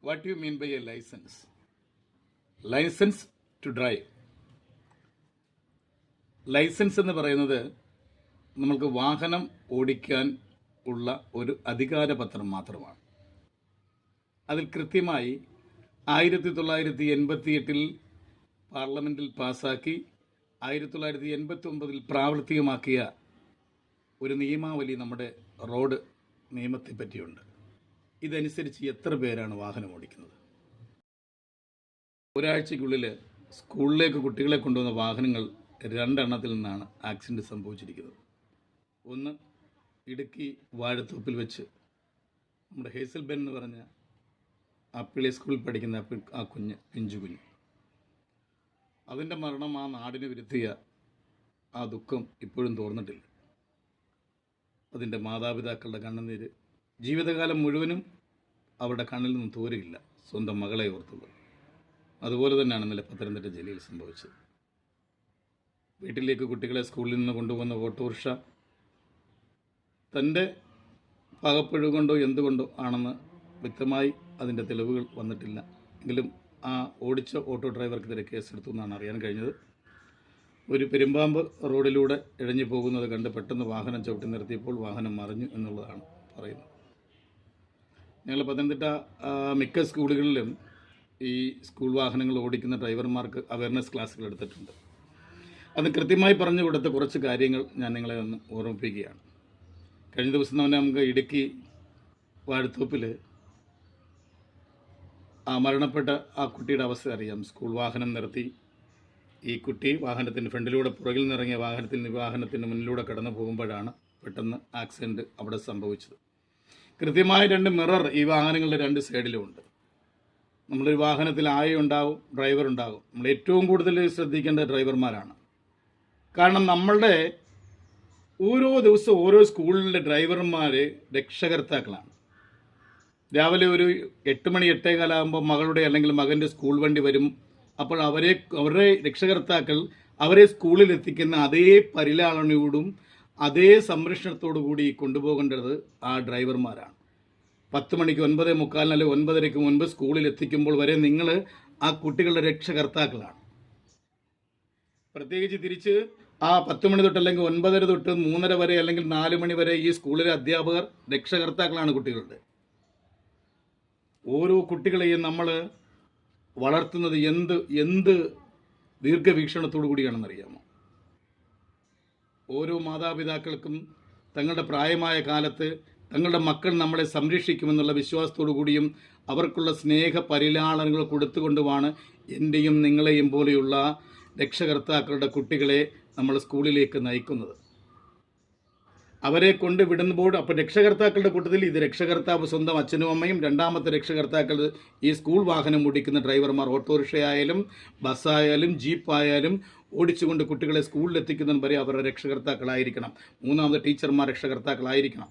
What do you mean by a license? License to drive. Licence എന്ന് പറയുന്നത് നമ്മൾക്ക് വാഹനം ഓടിക്കാൻ ഉള്ള ഒരു അധികാരപത്രം മാത്രമാണ്. അതിൽ കൃത്യമായി 1988 പാർലമെൻറ്റിൽ പാസാക്കി 1989 പ്രാവർത്തികമാക്കിയ ഒരു നിയമാവലി നമ്മുടെ റോഡ് നിയമത്തെ പറ്റിയുണ്ട്. ഇതനുസരിച്ച് എത്ര പേരാണ് വാഹനം ഓടിക്കുന്നത്? ഒരാഴ്ചയ്ക്കുള്ളിൽ സ്കൂളിലേക്ക് കുട്ടികളെ കൊണ്ടുവന്ന വാഹനങ്ങൾ 2 എണ്ണത്തിൽ നിന്നാണ് ആക്സിഡൻറ്റ് സംഭവിച്ചിരിക്കുന്നത്. ഒന്ന് ഇടുക്കി വാഴത്തോപ്പിൽ വെച്ച് നമ്മുടെ ഹേസൽ ബെൻ എന്ന് പറഞ്ഞ പ്ലേ സ്കൂളിൽ പഠിക്കുന്ന ആ പിഞ്ചു കുഞ്ഞ്, അതിൻ്റെ മരണം ആ നാടിന് വരുത്തിയ ആ ദുഃഖം ഇപ്പോഴും തോർന്നിട്ടില്ല. അതിൻ്റെ മാതാപിതാക്കളുടെ കണ്ണുനീര് ജീവിതകാലം മുഴുവനും അവരുടെ കണ്ണിൽ നിന്നും തോരുകയില്ല, സ്വന്തം മകളെ ഓർത്തുള്ളൂ. അതുപോലെ തന്നെയാണ് ഇന്നലെ പത്തനംതിട്ട ജില്ലയിൽ സംഭവിച്ചത്. വീട്ടിലേക്ക് കുട്ടികളെ സ്കൂളിൽ നിന്ന് കൊണ്ടുപോകുന്ന ഓട്ടോറിക്ഷ തൻ്റെ പാകപ്പിഴവ് കൊണ്ടോ എന്തുകൊണ്ടോ ആണെന്ന് വ്യക്തമായി അതിൻ്റെ തെളിവുകൾ വന്നിട്ടില്ല. എങ്കിലും ആ ഓടിച്ച ഓട്ടോ ഡ്രൈവർക്കെതിരെ കേസെടുത്തു എന്നാണ് അറിയാൻ കഴിഞ്ഞത്. ഒരു പെരുമ്പാമ്പ് റോഡിലൂടെ ഇഴഞ്ഞു പോകുന്നത് കണ്ട് പെട്ടെന്ന് വാഹനം ചവിട്ടി നിർത്തിയപ്പോൾ വാഹനം മറിഞ്ഞു എന്നുള്ളതാണ് പറയുന്നത്. ഞങ്ങൾ പത്തനംതിട്ട മിക്ക സ്കൂളുകളിലും ഈ സ്കൂൾ വാഹനങ്ങൾ ഓടിക്കുന്ന ഡ്രൈവർമാർക്ക് അവയർനെസ് ക്ലാസ്സുകൾ എടുത്തിട്ടുണ്ട്. അത് കൃത്യമായി പറഞ്ഞു കൊടുത്ത കുറച്ച് കാര്യങ്ങൾ ഞാൻ നിങ്ങളെ ഒന്ന് ഓർമ്മിപ്പിക്കുകയാണ്. കഴിഞ്ഞ ദിവസം തന്നെ നമുക്ക് ഇടുക്കി വാഴത്തോപ്പിൽ മരണപ്പെട്ട ആ കുട്ടിയുടെ അവസ്ഥ അറിയാം. സ്കൂൾ വാഹനം നിർത്തി ഈ കുട്ടി വാഹനത്തിൻ്റെ ഫ്രണ്ടിലൂടെ പുറകിൽ നിന്നിറങ്ങിയ വാഹനത്തിൻ്റെ മുന്നിലൂടെ കടന്നു പോകുമ്പോഴാണ് പെട്ടെന്ന് ആക്സിഡൻറ്റ് അവിടെ സംഭവിച്ചത്. കൃത്യമായ 2 മിറർ ഈ വാഹനങ്ങളുടെ 2 സൈഡിലും ഉണ്ട്. നമ്മളൊരു വാഹനത്തിൽ ഉണ്ടാവും, ഡ്രൈവർ ഉണ്ടാകും. നമ്മൾ ഏറ്റവും കൂടുതൽ ശ്രദ്ധിക്കേണ്ട ഡ്രൈവർമാരാണ്. കാരണം നമ്മളുടെ ഓരോ ദിവസവും ഓരോ സ്കൂളിലെ ഡ്രൈവർമാർ രക്ഷകർത്താക്കളാണ്. രാവിലെ ഒരു 8 മണി 8:15 മകളുടെ അല്ലെങ്കിൽ മകൻ്റെ സ്കൂൾ വണ്ടി വരും. അപ്പോൾ അവരുടെ രക്ഷകർത്താക്കൾ അവരെ സ്കൂളിൽ എത്തിക്കുന്ന അതേ പരിലാളനയോടും അതേ സംരക്ഷണത്തോടു കൂടി കൊണ്ടുപോകേണ്ടത് ആ ഡ്രൈവർമാരാണ്. 10 മണിക്ക് 9:45 അല്ലെങ്കിൽ 9:30 മുൻപ് സ്കൂളിൽ എത്തിക്കുമ്പോൾ വരെ നിങ്ങൾ ആ കുട്ടികളുടെ രക്ഷകർത്താക്കളാണ്. പ്രത്യേകിച്ച് തിരിച്ച് ആ 10 മണി തൊട്ട് അല്ലെങ്കിൽ 9:30 തൊട്ട് 3:30 വരെ അല്ലെങ്കിൽ 4 മണി വരെ ഈ സ്കൂളിലെ അധ്യാപകർ രക്ഷകർത്താക്കളാണ് കുട്ടികളുടെ. ഓരോ കുട്ടികളെയും നമ്മൾ വളർത്തുന്നത് എന്ത് ദീർഘവീക്ഷണത്തോടു കൂടിയാണെന്നറിയാമോ? ഓരോ മാതാപിതാക്കൾക്കും തങ്ങളുടെ പ്രായമായ കാലത്ത് തങ്ങളുടെ മക്കൾ നമ്മളെ സംരക്ഷിക്കുമെന്നുള്ള വിശ്വാസത്തോടു കൂടിയും അവർക്കുള്ള സ്നേഹ പരിലാളനകൾ കൊടുത്തുകൊണ്ടുമാണ് എൻ്റെയും നിങ്ങളെയും പോലെയുള്ള രക്ഷകർത്താക്കളുടെ കുട്ടികളെ നമ്മൾ സ്കൂളിലേക്ക് നയിക്കുന്നത്. അവരെ കൊണ്ട് വിടുമ്പോൾ അപ്പോൾ രക്ഷകർത്താക്കളുടെ കൂട്ടത്തിൽ ഇത് രക്ഷകർത്താവ് സ്വന്തം അച്ഛനും അമ്മയും, രണ്ടാമത്തെ രക്ഷകർത്താക്കൾ ഈ സ്കൂൾ വാഹനം ഓടിക്കുന്ന ഡ്രൈവർമാർ, ഓട്ടോറിക്ഷയായാലും ബസ്സായാലും ജീപ്പായാലും ഓടിച്ചുകൊണ്ട് കുട്ടികളെ സ്കൂളിൽ എത്തിക്കുന്നതിന് വരെ അവരുടെ രക്ഷകർത്താക്കളായിരിക്കണം. മൂന്നാമത് ടീച്ചർമാർ രക്ഷകർത്താക്കളായിരിക്കണം.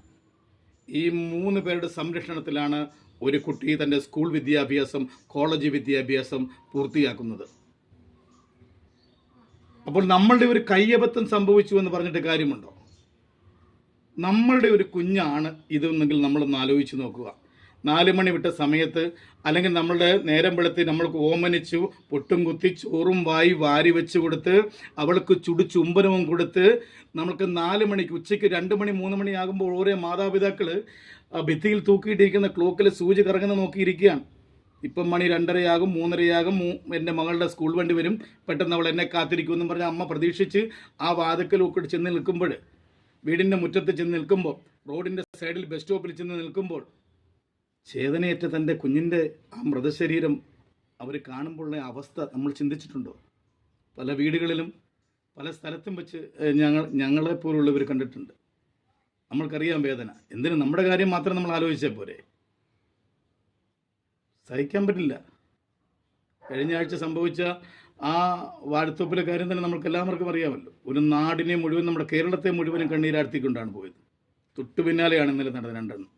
ഈ 3 പേരുടെ സംരക്ഷണത്തിലാണ് ഒരു കുട്ടി തൻ്റെ സ്കൂൾ വിദ്യാഭ്യാസം, കോളേജ് വിദ്യാഭ്യാസം പൂർത്തിയാക്കുന്നത്. അപ്പോൾ നമ്മളുടെ ഒരു കയ്യബദ്ധം സംഭവിച്ചു എന്ന് പറഞ്ഞിട്ട് കാര്യമുണ്ടോ? നമ്മളുടെ ഒരു കുഞ്ഞാണ് ഇതെന്നെങ്കിൽ നമ്മളൊന്ന് ആലോചിച്ച് നോക്കുക. 4 മണി വിട്ട സമയത്ത് അല്ലെങ്കിൽ നമ്മളുടെ നേരം വെളുത്തി നമ്മൾക്ക് ഓമനിച്ചു പൊട്ടും കുത്തി ചോറും വാരി വെച്ച് കൊടുത്ത് അവൾക്ക് ചുംബനവും കൊടുത്ത് നമുക്ക് 4 മണിക്ക് ഉച്ചയ്ക്ക് 2 മണി 3 മണി ആകുമ്പോൾ ഓരോ മാതാപിതാക്കൾ ഭിത്തിയിൽ തൂക്കിയിട്ടിരിക്കുന്ന ക്ലോക്കിൽ സൂചി കറങ്ങുന്ന നോക്കിയിരിക്കുകയാണ്. ഇപ്പം മണി 2:30 3:30 എൻ്റെ മകളുടെ സ്കൂൾ വണ്ടി വരും, പെട്ടെന്ന് അവൾ എന്നെ കാത്തിരിക്കുമെന്നും പറഞ്ഞ് അമ്മ പ്രതീക്ഷിച്ച് ആ വാതിക്കലൊക്കെ ചെന്ന് നിൽക്കുമ്പോൾ, വീടിൻ്റെ മുറ്റത്ത് ചെന്ന് നിൽക്കുമ്പോൾ, റോഡിൻ്റെ സൈഡിൽ ബസ് സ്റ്റോപ്പിൽ ചെന്ന് നിൽക്കുമ്പോൾ ചേതനയേറ്റ തൻ്റെ കുഞ്ഞിൻ്റെ ആ മൃതശരീരം അവർ കാണുമ്പോഴുള്ള അവസ്ഥ നമ്മൾ ചിന്തിച്ചിട്ടുണ്ടോ? പല വീടുകളിലും പല സ്ഥലത്തും വെച്ച് ഞങ്ങളെപ്പോലുള്ളവർ കണ്ടിട്ടുണ്ട്. നമ്മൾക്കറിയാം വേദന. എന്തിനും നമ്മുടെ കാര്യം മാത്രം നമ്മൾ ആലോചിച്ചാൽ പോരെ? സഹിക്കാൻ പറ്റില്ല. കഴിഞ്ഞ ആഴ്ച സംഭവിച്ച ആ വാഴത്തോപ്പിലെ കാര്യം തന്നെ നമുക്ക് എല്ലാവർക്കും അറിയാമല്ലോ. ഒരു നാടിനെ മുഴുവൻ, നമ്മുടെ കേരളത്തെ മുഴുവനും കണ്ണീരാഴ്ത്തിക്കൊണ്ടാണ് പോയത്. തൊട്ടു പിന്നാലെയാണ് ഇന്നലെ നടന്ന 2 എണ്ണം.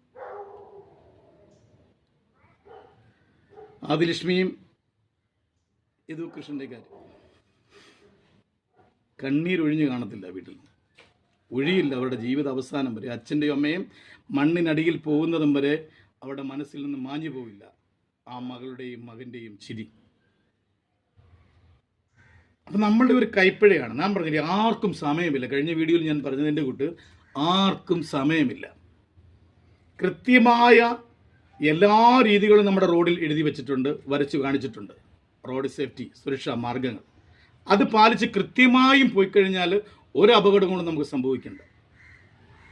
ആദിലക്ഷ്മിയും യദുകൃഷ്ണൻ്റെ കാര്യം കണ്ണീരൊഴിഞ്ഞ് കാണത്തില്ല. വീട്ടിൽ ഒഴിയില്ല അവരുടെ ജീവിത അവസാനം വരെ. അച്ഛൻ്റെയും അമ്മയും മണ്ണിനടിയിൽ പോകുന്നതും വരെ അവരുടെ മനസ്സിൽ നിന്ന് മാഞ്ഞു പോവില്ല. ആ മകളുടെയും മകൻ്റെയും ചിരി. അപ്പം നമ്മളുടെ ഒരു കൈപ്പിഴയാണ്. ഞാൻ പറഞ്ഞില്ലേ, ആർക്കും സമയമില്ല. കഴിഞ്ഞ വീഡിയോയിൽ ഞാൻ പറഞ്ഞതിൻ്റെ കൂട്ട് ആർക്കും സമയമില്ല. കൃത്യമായ എല്ലാ രീതികളും നമ്മുടെ റോഡിൽ എഴുതി വെച്ചിട്ടുണ്ട്, വരച്ചു കാണിച്ചിട്ടുണ്ട്. റോഡ് സേഫ്റ്റി, സുരക്ഷാ മാർഗങ്ങൾ അത് പാലിച്ച് കൃത്യമായും പോയി കഴിഞ്ഞാൽ ഒരു അപകടങ്ങളും നമുക്ക് സംഭവിക്കണ്ട.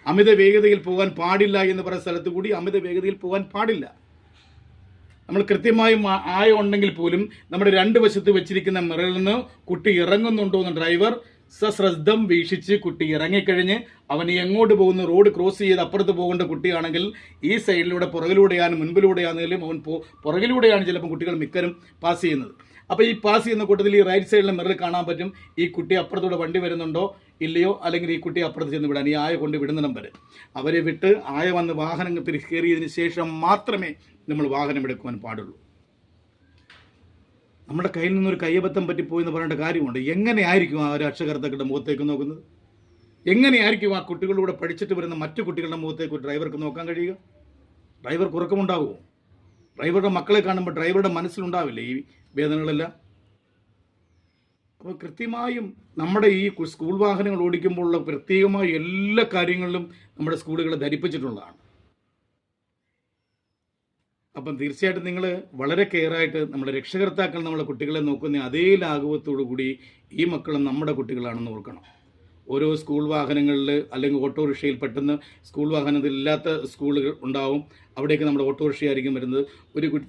അമിത വേഗതയിൽ പോകാൻ പാടില്ല എന്ന് പറയുന്ന സ്ഥലത്ത് കൂടി അമിത വേഗതയിൽ പോകാൻ പാടില്ല. നമ്മൾ കൃത്യമായും ഉണ്ടെങ്കിൽ പോലും നമ്മുടെ രണ്ട് വശത്ത് വെച്ചിരിക്കുന്ന മിററിൽ നിന്ന് കുട്ടി ഇറങ്ങുന്നുണ്ടോ എന്ന് ഡ്രൈവർ സശ്രദ്ധം വീക്ഷിച്ച് കുട്ടി ഇറങ്ങിക്കഴിഞ്ഞ് അവൻ എങ്ങോട്ട് പോകുന്നു, റോഡ് ക്രോസ് ചെയ്ത് അപ്പുറത്ത് പോകേണ്ട കുട്ടിയാണെങ്കിൽ ഈ സൈഡിലൂടെ പുറകിലൂടെയാണ് മുൻപിലൂടെയാണെങ്കിലും അവൻ പുറകിലൂടെയാണ് ചിലപ്പോൾ കുട്ടികൾ മിക്കരും പാസ് ചെയ്യുന്നത്. അപ്പോൾ ഈ പാസ് ചെയ്യുന്ന കൂട്ടത്തിൽ ഈ റൈറ്റ് സൈഡിലെ മിററിൽ കാണാൻ പറ്റും ഈ കുട്ടി അപ്പുറത്തൂടെ വണ്ടി വരുന്നുണ്ടോ ഇല്ലയോ, അല്ലെങ്കിൽ ഈ കുട്ടി അപ്പുറത്ത് ചെന്ന് വിടാൻ, ഈ ആയ കൊണ്ട് വിടുന്നിടം വരെ അവരെ വിട്ട് ആയ വന്ന് വാഹനത്തിൽ കയറിയതിന് ശേഷം മാത്രമേ നമ്മൾ വാഹനം എടുക്കുവാൻ പാടുള്ളൂ. നമ്മുടെ കയ്യിൽ നിന്നൊരു കയ്യബദ്ധം പറ്റിപ്പോയി എന്ന് പറയേണ്ട കാര്യമുണ്ട്. എങ്ങനെയായിരിക്കും ആ ഒരു രക്ഷകർത്താക്കളുടെ മുഖത്തേക്ക് നോക്കുന്നത്? എങ്ങനെയായിരിക്കും ആ കുട്ടികളിലൂടെ പഠിച്ചിട്ട് വരുന്ന മറ്റു കുട്ടികളുടെ മുഖത്തേക്ക് ഡ്രൈവർക്ക് നോക്കാൻ കഴിയുക? ഡ്രൈവർക്ക് ഉറക്കമുണ്ടാകുമോ? ഡ്രൈവറുടെ മക്കളെ കാണുമ്പോൾ ഡ്രൈവറുടെ മനസ്സിലുണ്ടാവില്ലേ ഈ വേദനകളെല്ലാം? അപ്പോൾ കൃത്യമായും നമ്മുടെ ഈ സ്കൂൾ വാഹനങ്ങൾ ഓടിക്കുമ്പോഴുള്ള പ്രത്യേകമായ എല്ലാ കാര്യങ്ങളിലും നമ്മുടെ സ്കൂളുകളെ ധരിപ്പിച്ചിട്ടുള്ളതാണ്. അപ്പം തീർച്ചയായിട്ടും നിങ്ങൾ വളരെ കെയറായിട്ട് നമ്മുടെ രക്ഷകർത്താക്കൾ നമ്മളെ കുട്ടികളെ നോക്കുന്ന അതേ ലാഘവത്തോടു കൂടി ഈ മക്കളും നമ്മുടെ കുട്ടികളാണെന്ന് ഓർക്കണം. ഓരോ സ്കൂൾ വാഹനങ്ങളിൽ അല്ലെങ്കിൽ ഓട്ടോറിക്ഷയിൽ പെട്ടെന്ന് സ്കൂൾ വാഹനത്തിലില്ലാത്ത സ്കൂളുകൾ ഉണ്ടാവും. അവിടേക്ക് നമ്മുടെ ഓട്ടോറിക്ഷയായിരിക്കും വരുന്നത്.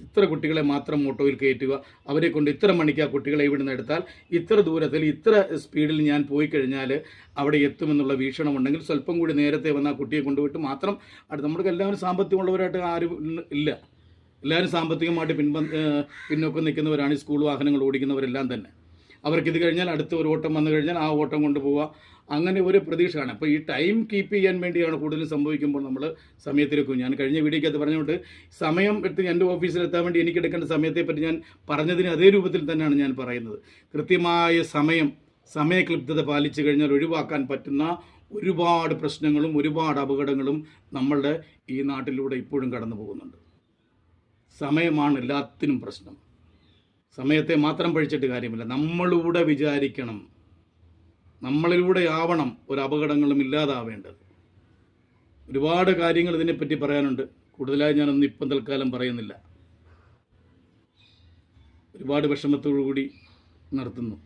ഇത്ര കുട്ടികളെ മാത്രം ഓട്ടോയിൽ കയറ്റുക, അവരെ കൊണ്ട് ഇത്ര മണിക്ക് ആ കുട്ടികളെ ഇവിടെ നിന്ന് എടുത്താൽ ഇത്ര ദൂരത്തിൽ ഇത്ര സ്പീഡിൽ ഞാൻ പോയി കഴിഞ്ഞാൽ അവിടെ എത്തുമെന്നുള്ള വീക്ഷണമുണ്ടെങ്കിൽ സ്വല്പം കൂടി നേരത്തെ വന്ന് ആ കുട്ടിയെ കൊണ്ടുപോയിട്ട് മാത്രം നമ്മൾക്ക് എല്ലാവരും സാമ്പത്തികമുള്ളവരായിട്ട് ആരും ഇല്ല. എല്ലാവരും സാമ്പത്തികമായിട്ട് പിന്നോക്കം നിൽക്കുന്നവരാണ് ഈ സ്കൂൾ വാഹനങ്ങൾ ഓടിക്കുന്നവരെല്ലാം തന്നെ. അവർക്കിത് കഴിഞ്ഞാൽ അടുത്ത ഒരു ഓട്ടം വന്നു കഴിഞ്ഞാൽ ആ ഓട്ടം കൊണ്ടുപോവുക, അങ്ങനെ ഒരു പ്രതീക്ഷയാണ്. അപ്പോൾ ഈ ടൈം കീപ്പ് ചെയ്യാൻ വേണ്ടിയാണ് കൂടുതലും സംഭവിക്കുമ്പോൾ നമ്മൾ സമയത്തിലെക്കും. ഞാൻ കഴിഞ്ഞ വീഡിയോക്കകത്ത് പറഞ്ഞുകൊണ്ട് സമയം എടുത്ത് എൻ്റെ ഓഫീസിലെത്താൻ വേണ്ടി എനിക്ക് എടുക്കേണ്ട സമയത്തെപ്പറ്റി ഞാൻ പറഞ്ഞതിന് അതേ രൂപത്തിൽ തന്നെയാണ് ഞാൻ പറയുന്നത്. കൃത്യമായ സമയക്ലിപ്തത പാലിച്ചു കഴിഞ്ഞാൽ ഒഴിവാക്കാൻ പറ്റുന്ന ഒരുപാട് പ്രശ്നങ്ങളും ഒരുപാട് അപകടങ്ങളും നമ്മളുടെ ഈ നാട്ടിലൂടെ ഇപ്പോഴും കടന്നു പോകുന്നുണ്ട്. സമയമാണ് എല്ലാത്തിനും പ്രശ്നം. സമയത്തെ മാത്രം പഴിച്ചിട്ട് കാര്യമില്ല, നമ്മളിലൂടെ വിചാരിക്കണം, നമ്മളിലൂടെ ആവണം ഒരു അപകടങ്ങളും ഇല്ലാതാവേണ്ടത്. ഒരുപാട് കാര്യങ്ങൾ ഇതിനെപ്പറ്റി പറയാനുണ്ട്. കൂടുതലായി ഞാനൊന്നും ഇപ്പം തൽക്കാലം പറയുന്നില്ല. ഒരുപാട് വിഷമത്തോടു കൂടി നിർത്തുന്നു.